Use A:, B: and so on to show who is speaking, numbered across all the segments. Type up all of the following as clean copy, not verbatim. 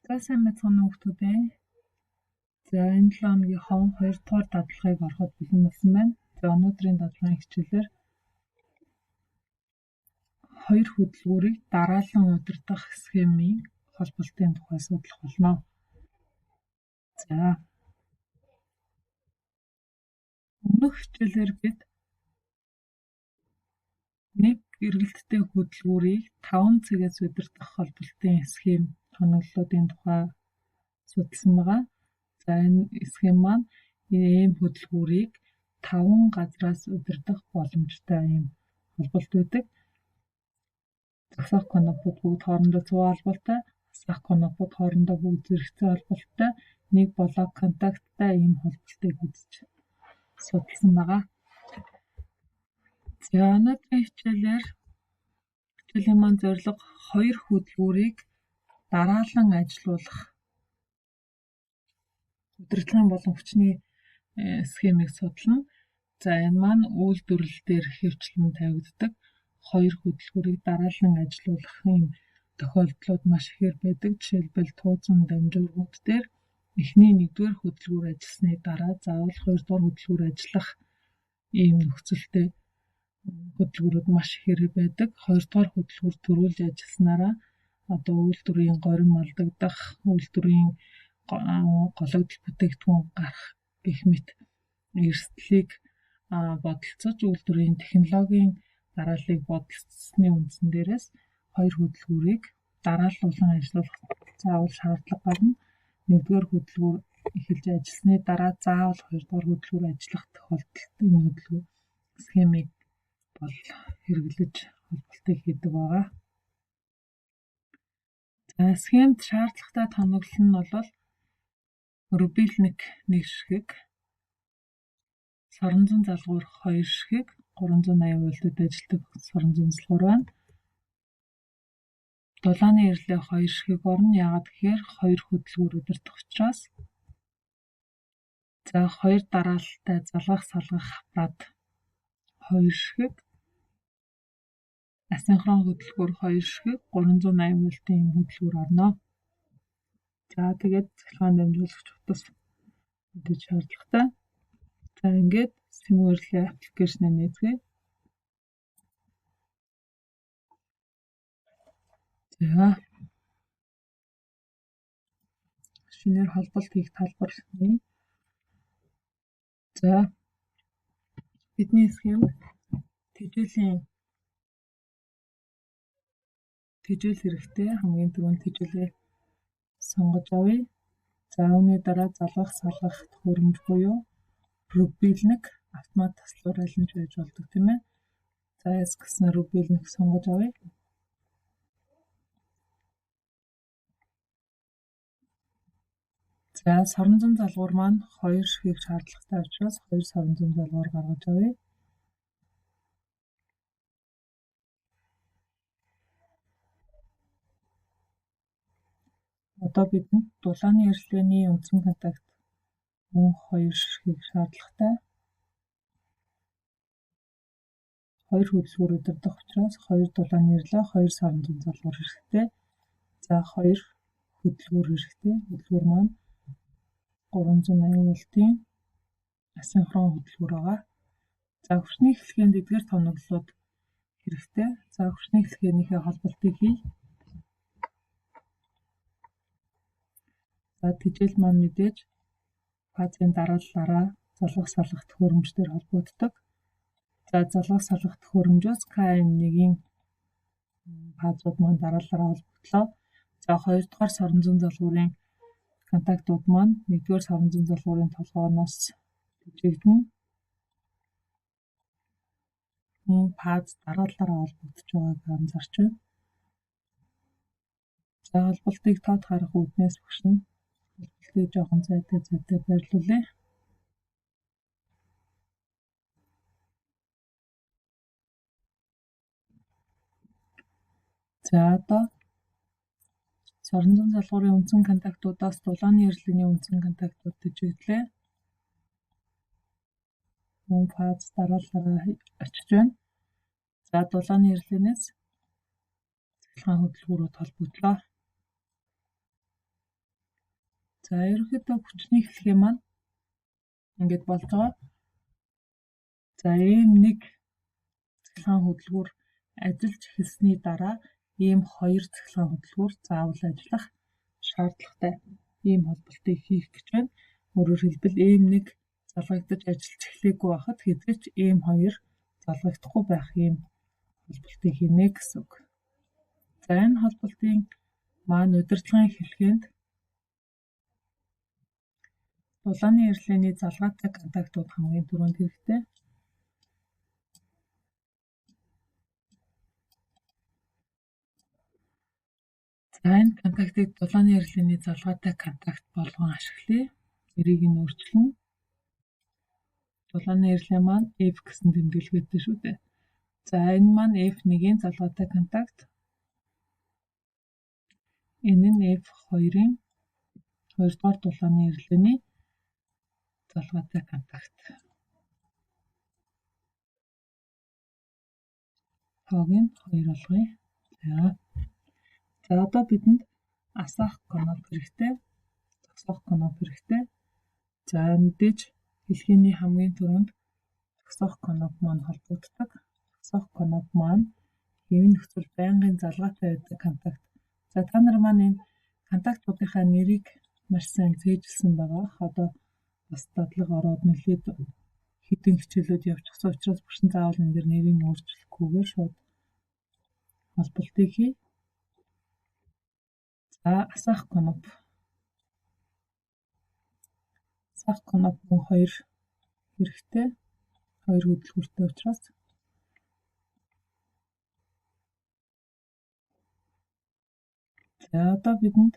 A: За сайн мэцхан хүүхдүүд ээ. За энэ 7 хоногийн 2 дугаар дадлагыг ороход бэлэн болсон байна. За өнөөдрийн дадлагын хичээлээр 2 хөдөлгүүрийг дараалан удирдах схемийн холболтын тухай судлах болно. За өмнөх хичээлээр бид нэг эргэлттэй хөдөлгүүрийг 5 цэгээс удирдах холболтын схем тоноглолуудын тухай судалсан байгаа. За энэ схем маань ийм хөдөлгүүрийг 5 газраас удирдах боломжтой ийм холболт байдаг. Засах конопууд бүгд хоорондоо цуваа холболтой, асах конопууд хоорондоо бүгд зэрэгцээ холболтой, нэг блок контакттай ийм холболтыг үзэж судалсан байгаа. За өнөөдрийн хичээлийн маань зорилго 2 хөдөлгүүрийг дараалан ажилуулах удирдлагын болон хүчний схемийг судлана. За энэ маань үйлдвэрлэл дээр хэвчлэн тавигддаг 2 хөдөлгүүрийг дараалан ажилуулах юм тохиолдлууд маш ихээр байдаг. Жишээлбэл тууцан дамжуургууд дээр эхний 1-р хөдөлгүүр ажилласны дараа заавал 2-р хөдөлгүүр ажиллах ийм нөхцөлтэй хөдөлгүүрүүд маш ихээр байдаг. 2-р хөдөлгүүр төрүүлж ажилласнараа одоо үйлдвэрийн горим алдагдах, үйлдвэрийн гологдол бүтээгдэхүүн гарах гэх мэт эрсдлийг бодолцож үйлдвэрийн технологийн дарааллыг бодолцсны үндсэн дээрээс 2 хөдөлгүүрийг дарааллуулан ажиллуулах заавал шаардлага гарна. 1-р хөдөлгүүр эхэлж ажилласны дараа заавал 2-р хөдөлгүүр ажиллах тохиолдолд энэ хөдөлгүүр схемийг бол хэрэглэж холболтыг хийдэг байгаа. За схемд шаардлагатай тоноглол нь бол рубильник 1 ширхэг, соронзон залгуур 2 ширхэг, 380 вольтод ажилладаг соронзон залгуур байна. Дулааны ирлээ 2 ширхэг орно. Яагаад гэхээр 2 хөдөлгүүр удирдах учраас. За 2 дараалалтай залгах салгах аппарат 2 ширхэг, асинхрон хөдөлгүүр 2 ширхэг, 380 вольтын хөдөлгүүр орно. За тэгээд цахилгаан дамжуулагч утас мэдээж шаардлагатай. За ингээд Simulink аппликейшнийг нээцгээе. За шинээр холболт хийх талбар нэ. За бидний схемд тэжээл хэрэгтэй. Хамгийн түрүүнд тэжээлээ сонгож авъя. За үүний дараа залгах салгах төхөөрөмж буюу рубильник автомат таслуур аль нь ч байж болдог тийм ээ. За S гэсэн рубильник сонгож авъя. За соронзон залгуур маань 2 ширхэг шаардлагатай учраас 2 соронзон залгуур гаргаж авъя. Одоо бидэнд дулааны ирлээний үндсэн контакт мөн 2 ширхэг шаардлагатай. 2 хөдөлгүүр удирдах учраас 2 дулааны ирлээ, 2 соронзон залгуур хэрэгтэй. За 2 хөдөлгүүр хэрэгтэй. Хөдөлгүүр маань 380 вольтын асинхрон хөдөлгүүр байгаа. За хүчний эхлэхэд эдгээр тоноглолууд хэрэгтэй. За хүчний эхлэхийнхээ холболтыг хий. За тэжээл маань мэдээж фазын дарааллаараа залгах салгах төхөөрөмжтөр холбогддог. За залгах салгах төхөөрөмжөөс KM1-ийн фазууд маань дарааллаараа холбогдлоо. За 2 дугаар соронзон залгуурын контактууд маань 1-р соронзон залгуурын толгооноос тэжээгдэнэ. Фаз дарааллаараа холбогдож байгааг анзаарч байна. За холболтыг тод харах үүднээс багшна. Холболтыг жоохон зайтай байрлуулъя. За одоо соронзон залгуурын үндсэн контактуудаас дулааны ирлээний үндсэн контактууд тэжээглээ. Мөн фаз дарааллаараа очиж байна. За дулааны ирлээнээс цахилгаан хөдөлгүүрүүд холбогдлоо. За ерөнхийдөө хүчний хэлхээ маань ингээд болж байгаа. За ийм нэг цахилгаан хөдөлгүүр ажиллаж эхэлсний дараа ийм хоёр цахилгаан хөдөлгүүр заавал ажиллах шаардлагатай. Ийм холболтыг хийх гэж байна. Өөрөөр хэлбэл ийм нэг залгагдаж ажиллаж эхлэегүй байхад хэзээ ч ийм хоёр залгагдахгүй байх ийм холболтыг хийнэ гэсэн үг. За энэ холболтын маань удирдлагын хэлхээнд дулааны эрслийн залгаатай контактууд хамгийн түрүүнд хэрэгтэй. За энэ контактыг дулааны эрслийн залгаатай контакт болгон ашиглая. Нэрийг нь өөрчилнө. Дулааны эрслийн маань F гэсэн тэмдэглэгээтэй шүү дээ. За энэ маань F1-ийн залгаатай контакт. Энэ нь F2-ийн 2 дугаар дулааны эрслийн залгаатай контакт. Тоог нь 2 болгоё. За одоо бидэнд асаах коноп хэрэгтэй. Зогсоох коноп хэрэгтэй. За мэдээж хэлхээний хамгийн түрүүнд зогсоох коноп маань холбогддог. Зогсоох коноп маань хэвийн нөхцөл байнгын залгаатай байдаг контакт. За та нар маань энэ контактуудынхаа нэрийг маш сайн зээжилсэн байгаа. Одоо бас дадлага ороод нэлээд хэдэн хичээлүүд явчихсан учраас бүрсэн заавал энэ дэр нэрийг өөрчлөхгүйгээр шууд холболтыг хий. За асаах коноп. Асаах коноп мөн 2 хэрэгтэй. 2 хөдөлгүүртэй учраас. За одоо бидэнд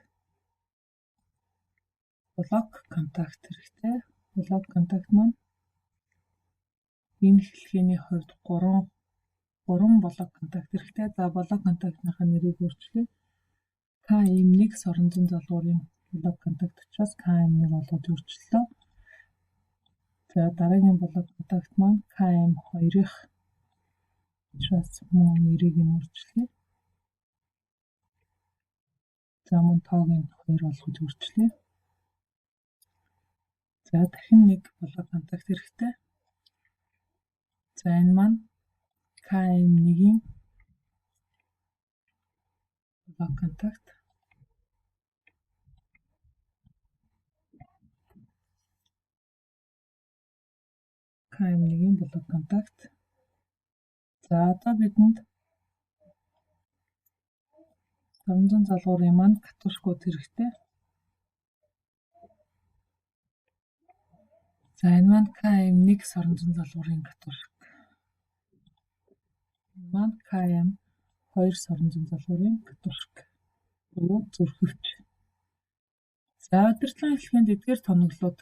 A: блок контакт хэрэгтэй. Блок контакт маань энэ хэлхээний хувьд 3 блок контакт хэрэгтэй. За блок контактныхаа нэрийг өөрчлөе. KM1 соронзон залгуурын блок контакт учраас KM1 болгоод өөрчлөлөө. За дараагийн блок контакт маань KM2-ийн учраас мөн нэрийг нь өөрчлөе. За мөн тоог нь 2 болгож өөрчлөе. За дахин нэг блок контакт хэрэгтэй. За энэ маань KM1-ийн блок контакт. KM1-ийн блок контакт. За одоо бидэнд соронзон залгуурын маань катушкууд хэрэгтэй. За энэ маань KM1 соронзон залгуурын катушк. Энэ маань KM2 соронзон залгуурын катушк. Буюу зүрхөвч. За удирдлагын хэлхээнд эдгээр тоноглоод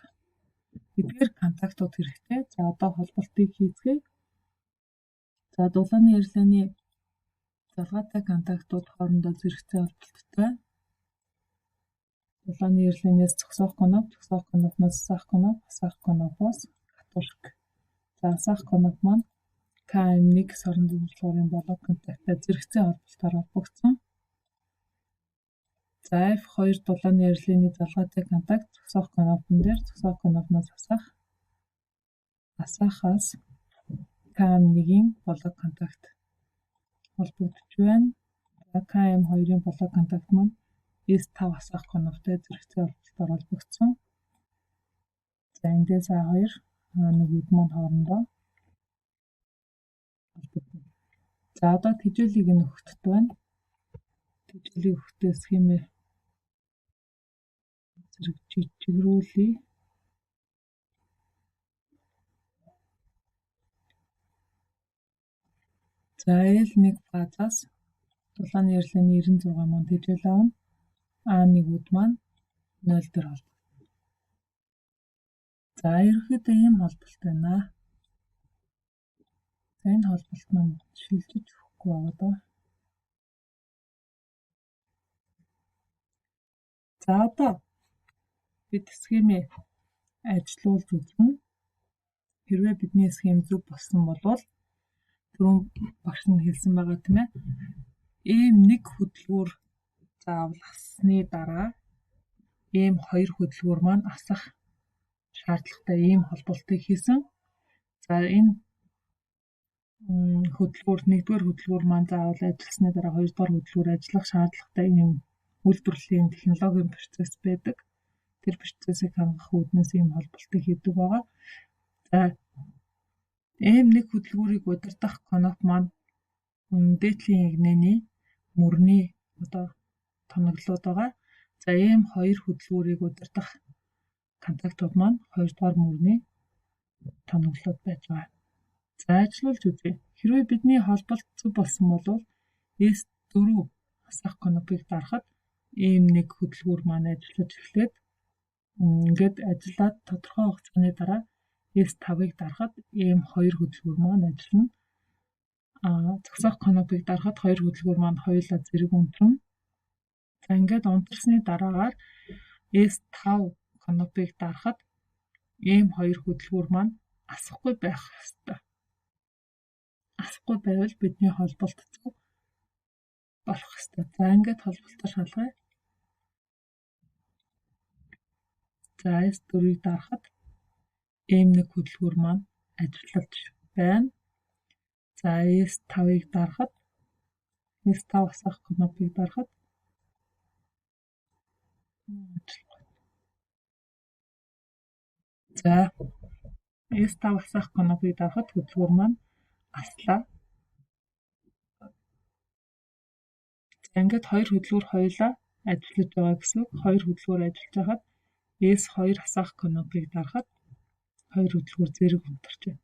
A: эдгээр контактууд хэрэгтэй. За одоо холболтыг хийцгээе. За дулааны эрслийн залгаатай контактууд хоорондоо зэрэгцээ холболттой. Дулааны эрслийнээс зогсоох коноп, зогсоох конопноос асаах конопоос катушк. За асаах коноп маань KM1 соронзон залгуурын блок контакттай зэрэгцээ холболтоор холбогдсон. За F2 дулааны эрслийн залгаатай контакт зогсоох конопн дээр зогсоох конопноос асаахаас KM1-ийн блок контакт холбогдож байна. За KM2-ийн блок контакт маань S5 асаах коноптой зэрэгцээ холболтоор холбогдсон. За эндээс A2 A1 маань хоорондоо холбогдсон. За одоо тэжээлийг нь өгөхөд байна. Тэжээлийг өгөхдөө схемээ зэрэг жижигрүүлээ. За L1 фазаас дулааны эрслийн 96 маань тэжээл авна. A1-үүд маань 0 дээр холбогдсон. За ерөнхийдөө ийм холболт байна. За энэ холболт маань шилжиж өгөхгүй байгаа. За одоо бид схемээ ажилуулж үзнэ. Хэрвээ бидний схем зөв болсон бол түрүүн багш нь хэлсэн байгаа тийм ээ. Ийм нэг хөдөлгүүр заавал хассны дараа ийм хоёр хөдөлгүүр маань асах шаардлагатай ийм холболтыг хийсэн. За энэ хөдөлгүүр нэгдүгээр хөдөлгүүр маань заавал ажилласны дараа хоёрдугаар хөдөлгүүр ажиллах шаардлагатай ийм үйлдвэрлэлийн технологийн процесс байдаг. Тэр процессыг хангах үүднээс ийм холболтыг хийдэг байгаа. За ийм нэг хөдөлгүүрийг удирдах коноп маань дээдлийн ягнаны мөрний тоноглоод байгаа. За ийм хоёр хөдөлгүүрийг удирдах контактууд маань хоёрдугаар мөрний тоноглоод байж байгаа. За ажиллуулж үзье. Хэрвээ бидний холболт зөв болсон бол S4 асах конопыг дарахад ийм нэг хөдөлгүүр маань ажиллаж эхлээд ингээд ажиллаад тодорхой хугацааны дараа S5-ыг дарахад ийм хоёр хөдөлгүүр маань ажиллана. Зогсоох конопыг дарахад хоёр хөдөлгүүр маань хоёулаа зэрэг унтрана. За ингээд унтрсны дараагаар S5 конопыг дарахад ийм хоёр хөдөлгүүр маань асахгүй байх ёстой. Асахгүй байвал бидний холболт зөв болох ёстой. За ингээд холболтоо шалгая. За S4-ийг дарахад ийм нэг хөдөлгүүр маань ажиллаж байна. За S5-ыг дарахад S5 асах конопыг дарахад за S5 асах конопыг дарахад хөдөлгүүр маань аслаа. За ингээд хоёр хөдөлгүүр хоёулаа ажиллаж байгаа гэсэн үг. Хоёр хөдөлгүүр ажиллаж байхад S2 асах конопыг дарахад хоёр хөдөлгүүр зэрэг унтарч байна.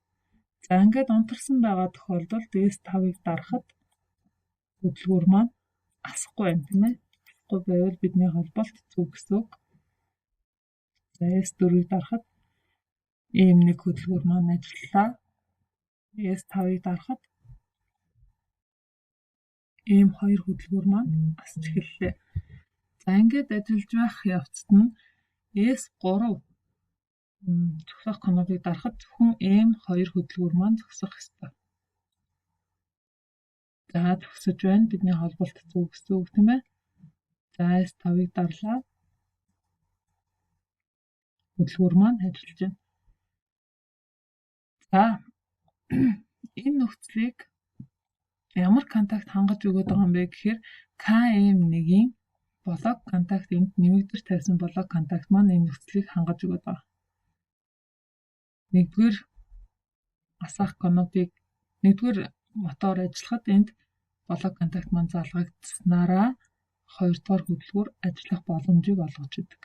A: За ингээд унтарсан байгаа тохиолдолд S5-ыг дарахад хөдөлгүүр маань асахгүй юм тийм ээ. Асахгүй байвал бидний холболт зөв гэсэн үг. За S4-ийг дарахад ийм нэг хөдөлгүүр маань ажиллаа. S5-ыг дарахад ийм хоёр хөдөлгүүр маань асч эхэллээ. За ингээд ажиллаж байх явцад нь S3 зогсоох конопыг дарахад зөвхөн ийм хоёр хөдөлгүүр маань зогсох ёстой. За зогсож байна. Бидний холболт зөв гэсэн үг тийм ээ. За S5-ыг дарлаа. Хөдөлгүүр маань ажиллаж байна. За энэ нөхцөлийг ямар контакт хангаж өгöd байгаа юм бэ гэхээр KM1-ийн блок контакт энд нэмэгдэж тавьсан блок контакт маань энэ нөхцөлийг хангаж өгöd байгаа. Нэгдүгээр асах конопыг нэгдүгээр мотор ажиллахад энд блок контакт маань залгагдсанараа хоёрдугаар хөдөлгүүр ажиллах боломжийг олгож өгдөг.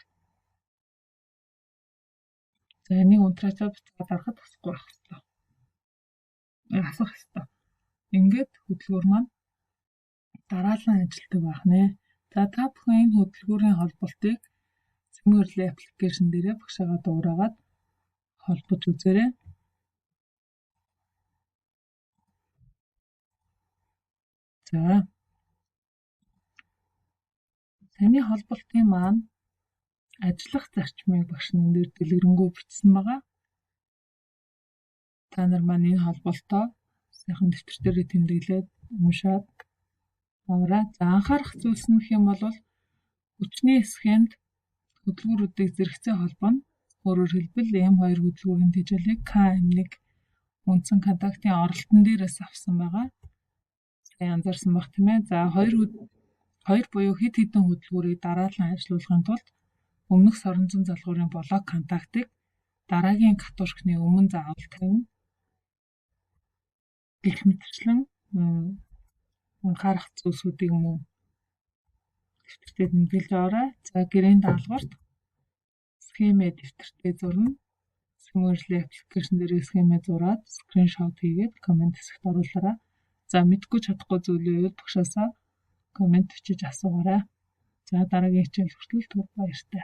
A: За энийг унтраачаа буцаад дарахад асахгүй байх ёстой. Асах ёстой. Ингээд хөдөлгүүр маань дараалан ажилладаг байх нэ. За та бүхэн энэ хөдөлгүүрийн холболтыг Simulink аппликейшн дээрээ багшаагаа дуурайгаад холбож үзээрэй. За таны холболтын маань ажиллах зарчмыг багш энэ дээр дэлгэрэнгүй бичсэн байгаа. Та нар маань энэ холболтоо сайхан дэвтэр дээрээ тэмдэглээд уншаад аваарай. За анхаарах зүйлс нь гэх юм бол хүчний схемд хөдөлгүүрүүдийг зэрэгцээ холбоно. Өөрөөр хэлбэл M2 хөдөлгүүрийн тэжээлийг KM1 үндсэн контактын оролтон дээрээс авсан байгаа. Сайн анзаарсан баг тийм ээ. За хоёр буюу хэд хэдэн хөдөлгүүрийг дараалан ажилуулахын тулд өмнөх соронзон залгуурын блок контактыг дараагийн катушкны өмнө заавал тавина. Гэх мэтчлэн анхаарах зүйлсүүдийг мөн дэвтэртээ тэмдэглэж аваарай. За гэрийн даалгаварт схемээ дэвтэртээ зурна. Simulink аппликейшн дээр схемээ зураад скриншот хийгээд комент хэсэгт оруулаарай. За мэдгүй чадахгүй зүйлээ бол багшаасаа комент бичиж асуугаарай. За дараагийн хичээл хүртэл түр баяртай.